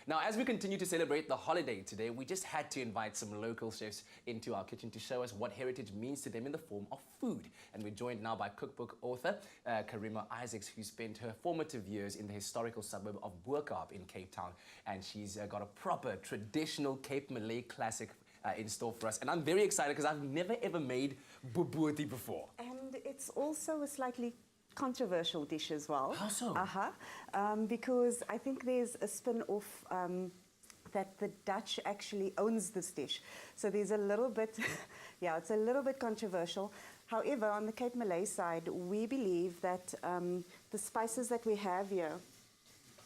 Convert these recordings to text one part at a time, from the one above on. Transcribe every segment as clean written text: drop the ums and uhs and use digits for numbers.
Now, as we continue to celebrate the holiday today, we just had to invite some local chefs into our kitchen to show us what heritage means to them in the form of food. And we're joined now by cookbook author Cariema, who spent her formative years in the historical suburb of Boerkaap in Cape Town. And she's got a proper traditional Cape Malay classic in store for us. And I'm very excited because I've never ever made Babotie before. And it's also a slightly controversial dish as well. How so? Because I think there's a spin-off that the Dutch actually owns this dish. So there's a little bit, yeah, it's a little bit controversial. However, on the Cape Malay side, we believe that the spices that we have here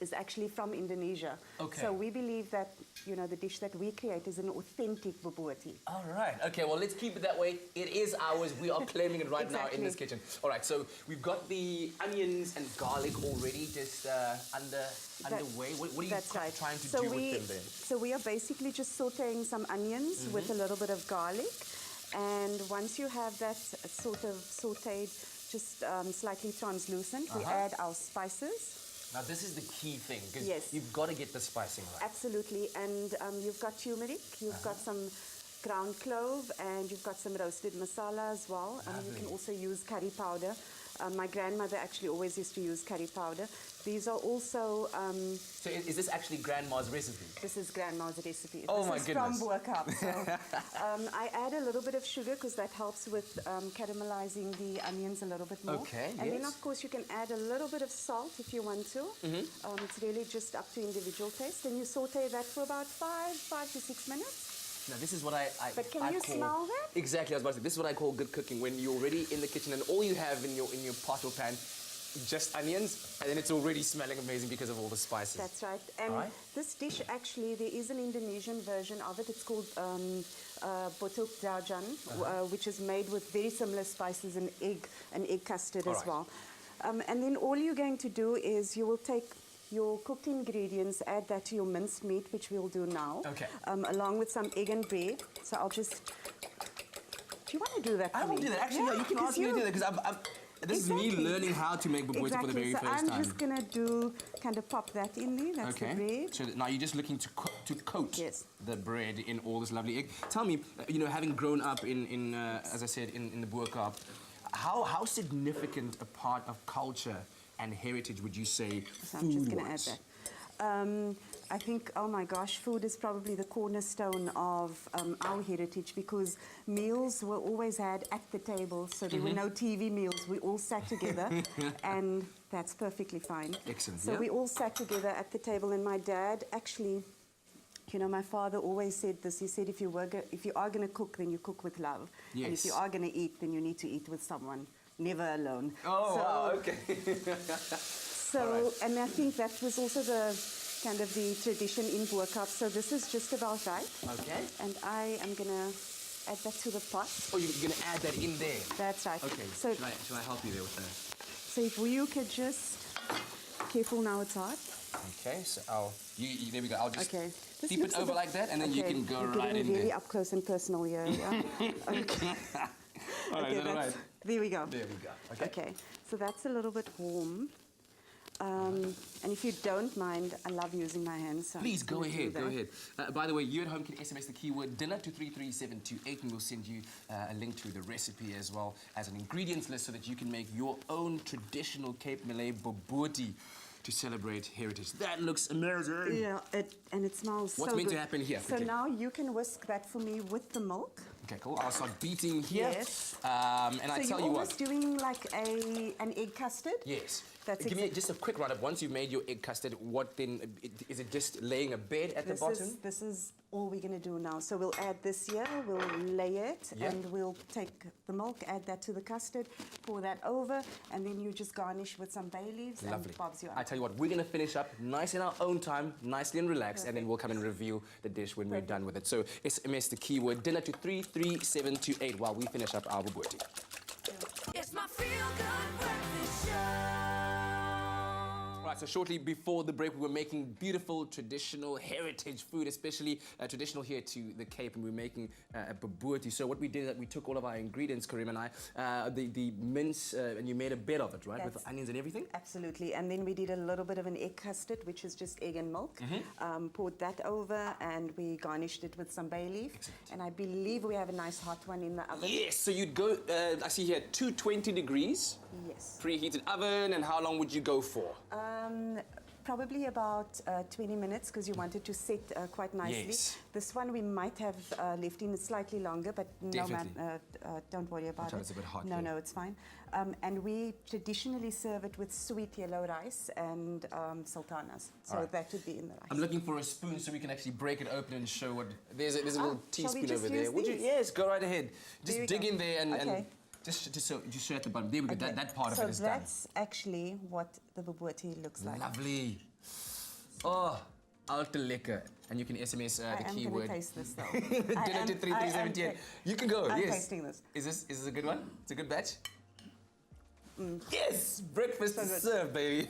is actually from Indonesia. Okay. So we believe that, you know, the dish that we create is an authentic Babotie. All right. Okay, well, let's keep it that way. It is ours. We are claiming it right Exactly. now in this kitchen. All right, so we've got the onions and garlic already just underway. What are you trying to do with them then? So we are basically just sauteing some onions with a little bit of garlic. And once you have that sort of sauteed, just slightly translucent, we add our spices. Now, this is the key thing, because Yes. you've got to get the spicing right. Absolutely, and you've got turmeric, you've got some ground clove, and you've got some roasted masala as well. You can also use curry powder. My grandmother actually always used to use curry powder. These are also... So is this actually grandma's recipe? This is grandma's recipe. Oh, my This is goodness. from Boerkaap. So, I add a little bit of sugar because that helps with caramelizing the onions a little bit more. Okay, and then, of course, you can add a little bit of salt if you want to. It's really just up to individual taste. And you saute that for about 5 to 6 minutes. Now, this is what I But can you smell that? Exactly, I was about to say, this is what I call good cooking, when you're already in the kitchen and all you have in your pot or pan, just onions, and then it's already smelling amazing because of all the spices. That's right. And this dish, actually, there is an Indonesian version of it. It's called botok jajan, which is made with very similar spices and egg custard as well. And then all you're going to do is you will take your cooked ingredients, add that to your minced meat, which we'll do now. Okay. Along with some egg and bread. So I'll just... Do you want to do that for me? I will do that. Actually, yeah, you can ask me to do that, because this is me learning how to make Babotie for the very first time. So I'm just going to do, kind of pop that in there. That's the bread. So now you're just looking to coat Yes. the bread in all this lovely egg. Tell me, you know, having grown up in as I said, in the Boerkaap, how significant a part of culture and heritage would you say food I'm just going to was? add that. I think, oh my gosh, food is probably the cornerstone of our heritage, because meals were always had at the table, so there were no TV meals. We all sat together, and that's perfectly fine. Excellent. So we all sat together at the table, and my dad actually, you know, my father always said this. He said, if you are going to cook, then you cook with love. Yes. And if you are going to eat, then you need to eat with someone. Never alone. Oh, wow, okay. So, and I think that was also the kind of the tradition in Boerkaap. So this is just about right. Okay. And I am going to add that to the pot. Oh, you're going to add that in there? That's right. Okay. So, Shall I help you there with that? So if you could just... Careful now, it's hot. Okay, so there we go. I'll just keep it over like that, and then you can go right in there. Very up close and personal here. Yeah? Okay. All right, right? There we go. There we go. Okay. Okay, so that's a little bit warm. And if you don't mind, I love using my hands. So please go ahead, go ahead. By the way, you at home can SMS the keyword dinner to 33728, and we'll send you a link to the recipe as well as an ingredients list so that you can make your own traditional Cape Malay Babotie to celebrate heritage. That looks amazing. Yeah, and it smells so good. What's meant to happen here? So now you can whisk that for me with the milk. Okay, cool. I'll start beating here. Yes. And I tell you what. So you're almost doing like an egg custard? Yes. That's Give me just a quick roundup. Once you've made your egg custard, what then? Is it just laying a bed at the bottom? This is all we're going to do now. So we'll add this here, we'll lay it, and we'll take the milk, add that to the custard, pour that over, and then you just garnish with some bay leaves and Bob's your. I tell you what, we're going to finish up nice in our own time, nicely and relaxed, and then we'll come and review the dish when we're done with it. So SMS the keyword dinner to 33728 while we finish up our Babotie. It's my feel-good breakfast show. Right, so shortly before the break, we were making beautiful traditional heritage food, especially traditional here to the Cape, and we were making a babotie. So what we did is that we took all of our ingredients, Cariema and I, the mince, and you made a bed of it, right, with the onions and everything? Absolutely, and then we did a little bit of an egg custard, which is just egg and milk. Poured that over, and we garnished it with some bay leaf. Excellent. And I believe we have a nice hot one in the oven. Yes, so you'd go, I see here, 220 degrees. Yes. Preheated oven, and how long would you go for? Probably about 20 minutes, because you want it to set quite nicely. Yes. This one we might have left in slightly longer, but no, don't worry about it. It's a bit hot. No, it's fine. And we traditionally serve it with sweet yellow rice and sultanas. So that would be in the rice. I'm looking for a spoon so we can actually break it open and show what. There's a little teaspoon over there. Would you? Yes, go right ahead. Just dig in there and. Okay. Just show at the bottom. There we go. Okay. That part of it is So done. that's actually what the babotie looks like. Lovely. Oh, ultra lekker. And you can SMS the keyword. I'm going to taste this though. Dinner to 3378. You can go. I'm yes. tasting this. Is this a good one? It's a good batch. Yes, breakfast is served, baby.